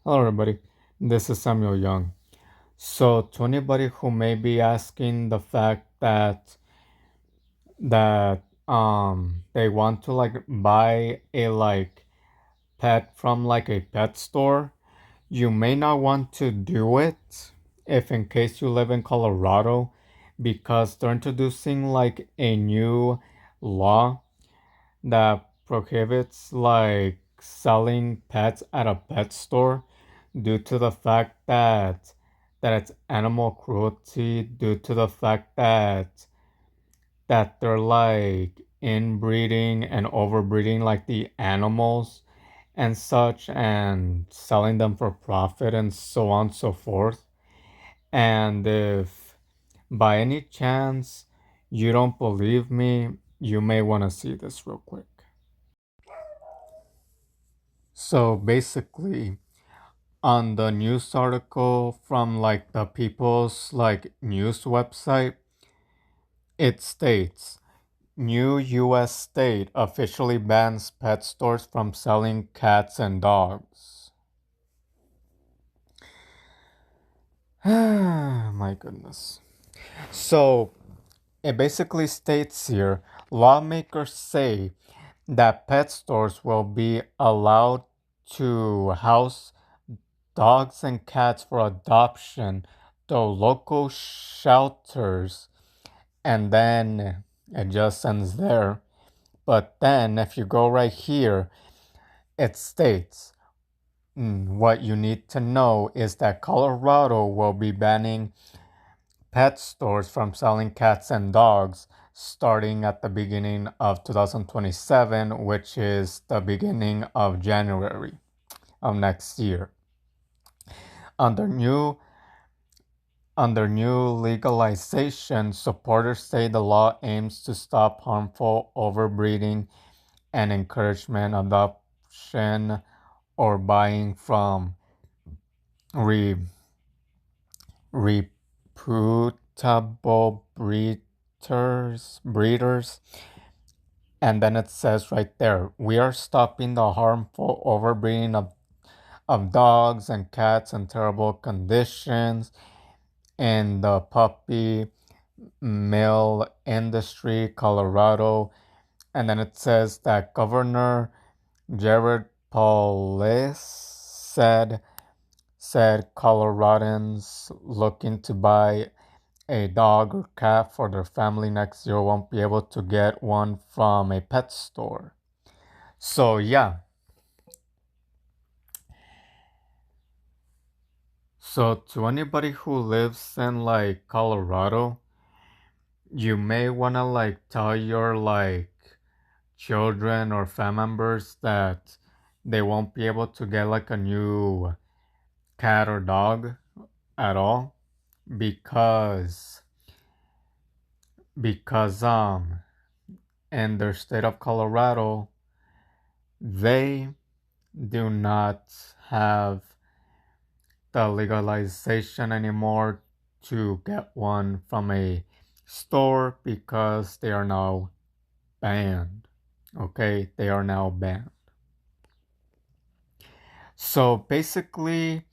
Hello, everybody. This is Samuel Young. So, to anybody who may be asking the fact that they want to buy a pet from a pet store, you may not want to do it if in case you live in Colorado because they're introducing a new law that prohibits selling pets at a pet store due to the fact that it's animal cruelty due to the fact that they're inbreeding and overbreeding the animals and such and selling them for profit and so on and so forth. And if by any chance you don't believe me, you may want to see this real quick. So basically, on the news article from the People's news website, it states new US state officially bans pet stores from selling cats and dogs. My goodness. So it basically states here lawmakers say that pet stores will be allowed to house dogs and cats for adoption, though local shelters, and then it just ends there. But then, if you go right here, it states what you need to know is that Colorado will be banning pet stores from selling cats and dogs starting at the beginning of 2027, which is the beginning of January of next year. Under new legalization, supporters say the law aims to stop harmful overbreeding and encouragement adoption or buying from reputable breeders. And then it says right there, we are stopping the harmful overbreeding of dogs and cats in terrible conditions in the puppy mill industry, Colorado. And then it says that Governor Jared Polis said Coloradans looking to buy a dog or cat for their family next year won't be able to get one from a pet store. So yeah. So to anybody who lives in Colorado, you may want to tell your children or family members that they won't be able to get a new cat or dog at all because in their state of Colorado they do not have the legalization anymore to get one from a store because they are now banned. Okay, they are now banned. So basically,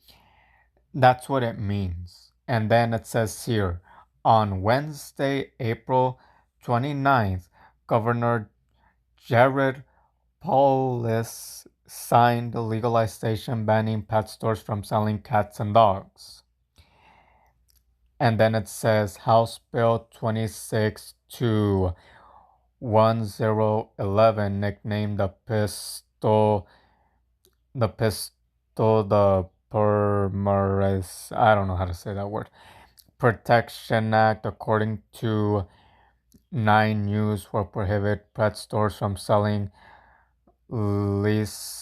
that's what it means. And then it says here, on Wednesday, April 29th, Governor Jared Polis signed the legalization banning pet stores from selling cats and dogs. And then it says House Bill 26 to 1011, nicknamed the Permaris, I don't know how to say that word, Protection Act, according to 9 News, will prohibit pet stores from selling, listening,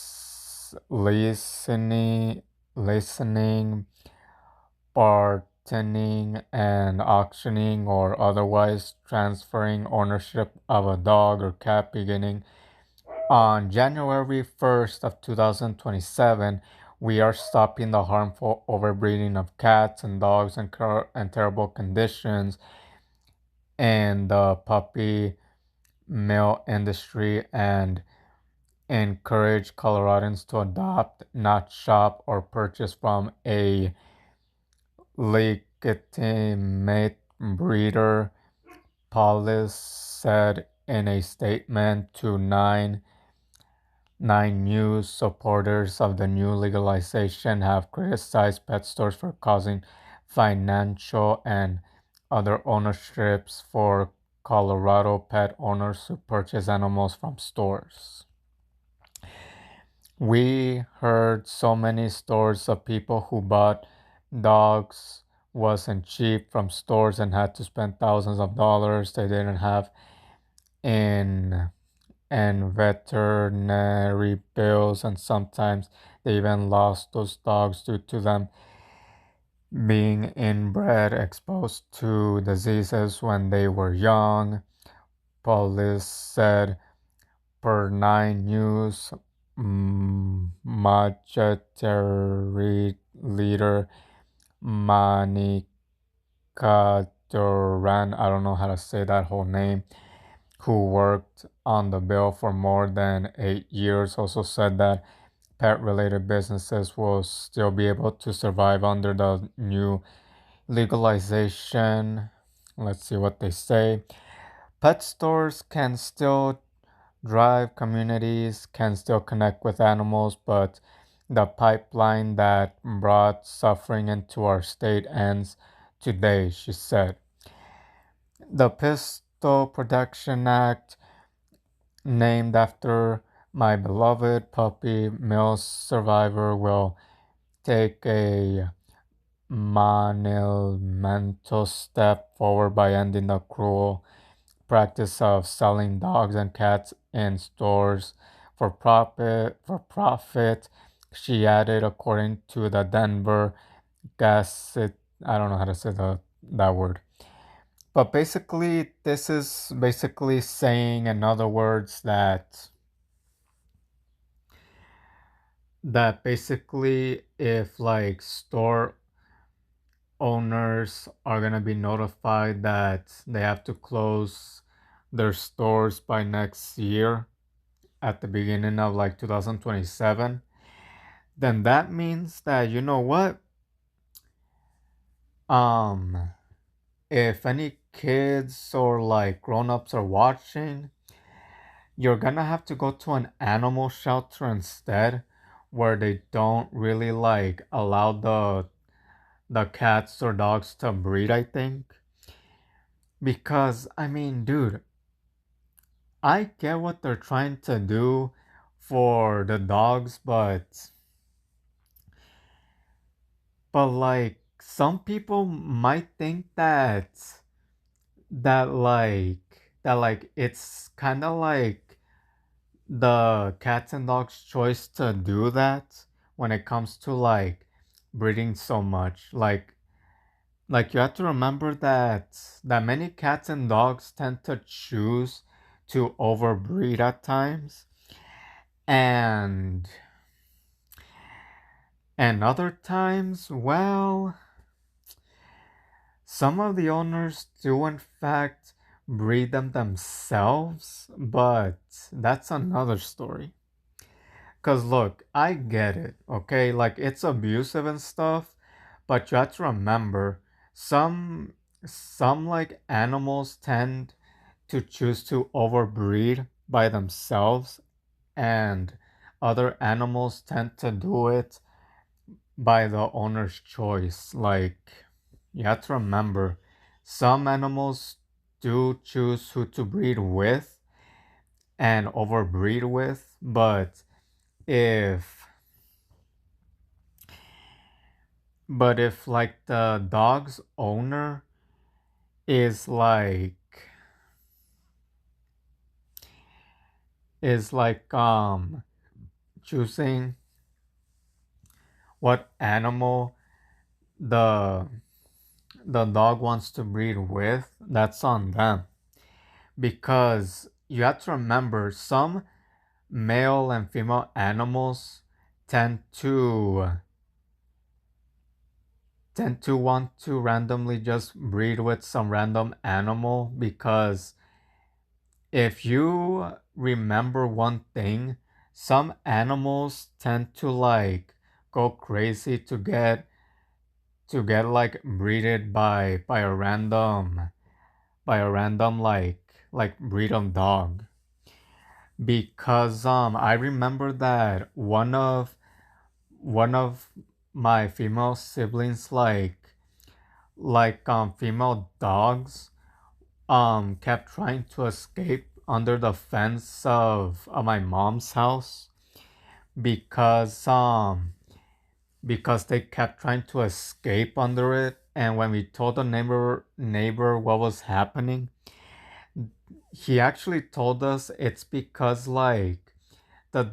bartending, and auctioning or otherwise transferring ownership of a dog or cat beginning on January 1st of 2027. We are stopping the harmful overbreeding of cats and dogs in terrible conditions in the puppy mill industry and encourage Coloradans to adopt, not shop or purchase from a legitimate breeder, Paulus said in a statement to Nine News. Supporters of the new legalization have criticized pet stores for causing financial and other ownerships for Colorado pet owners who purchase animals from stores. We heard so many stories of people who bought dogs wasn't cheap from stores and had to spend thousands of dollars they didn't have in and veterinary bills, and sometimes they even lost those dogs due to them being inbred, exposed to diseases when they were young. Police said per 9 News, Majority Leader Monica Duran, I don't know how to say that whole name, who worked on the bill for more than 8 years, also said that pet-related businesses will still be able to survive under the new legalization. Let's see what they say. Pet stores can still drive communities, can still connect with animals, but the pipeline that brought suffering into our state ends today, she said. The Pistol Protection Act, named after my beloved puppy mill survivor, will take a monumental step forward by ending the cruel practice of selling dogs and cats in stores for profit. She added, according to the Denver Gazette, I don't know how to say that word. But basically, this is basically saying, in other words, that basically if like store owners are gonna be notified that they have to close their stores by next year at the beginning of like 2027, then that means that, you know what, um if any kids or like grown-ups are watching, you're gonna have to go to an animal shelter instead, where they don't really like allow the cats or dogs to breed, I think. Because I mean, dude, I get what they're trying to do for the dogs, but like some people might think that it's kind of like the cats and dogs choice to do that when it comes to like breeding so much. Like you have to remember that many cats and dogs tend to choose to overbreed at times, and other times, well, some of the owners do in fact breed them themselves, but that's another story. Cause look, I get it, okay? Like it's abusive and stuff, but you have to remember some some like animals tend to choose to overbreed by themselves, and other animals tend to do it by the owner's choice. Like you have to remember some animals do choose who to breed with and overbreed with, but if if like the dog's owner is like choosing what animal the dog wants to breed with, that's on them. Because you have to remember some male and female animals tend to want to randomly just breed with some random animal, because if you remember one thing, some animals tend to like go crazy to get like breeded by a random like breed of dog. Because I remember that one of my female siblings female dogs kept trying to escape under the fence of my mom's house because because they kept trying to escape under it, and when we told the neighbor what was happening, he actually told us it's because like the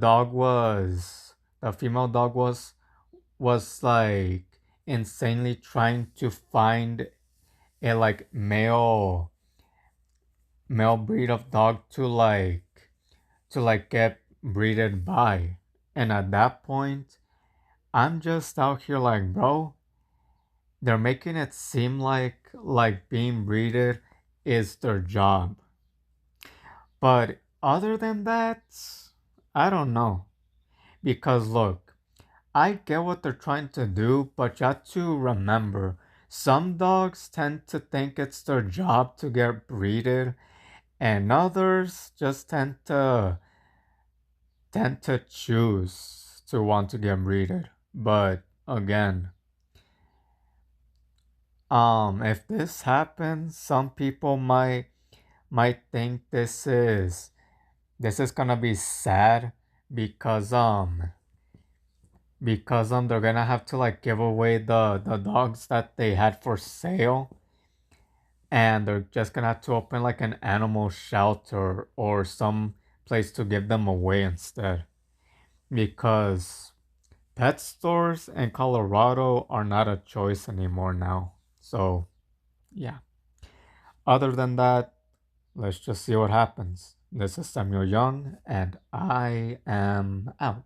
female dog was like insanely trying to find a like male breed of dog to like get breeded by. And at that point, I'm just out here like, bro, they're making it seem like being breeded is their job. But other than that, I don't know. Because look, I get what they're trying to do, but you have to remember, some dogs tend to think it's their job to get breeded, and others just tend to choose to want to get breeded. But again, if this happens, some people might think this is gonna be sad because they're gonna have to like give away the dogs that they had for sale, and they're just gonna have to open like an animal shelter or some place to give them away instead, because pet stores in Colorado are not a choice anymore now. So yeah, other than that, let's just see what happens. This is Samuel Young, and I am out.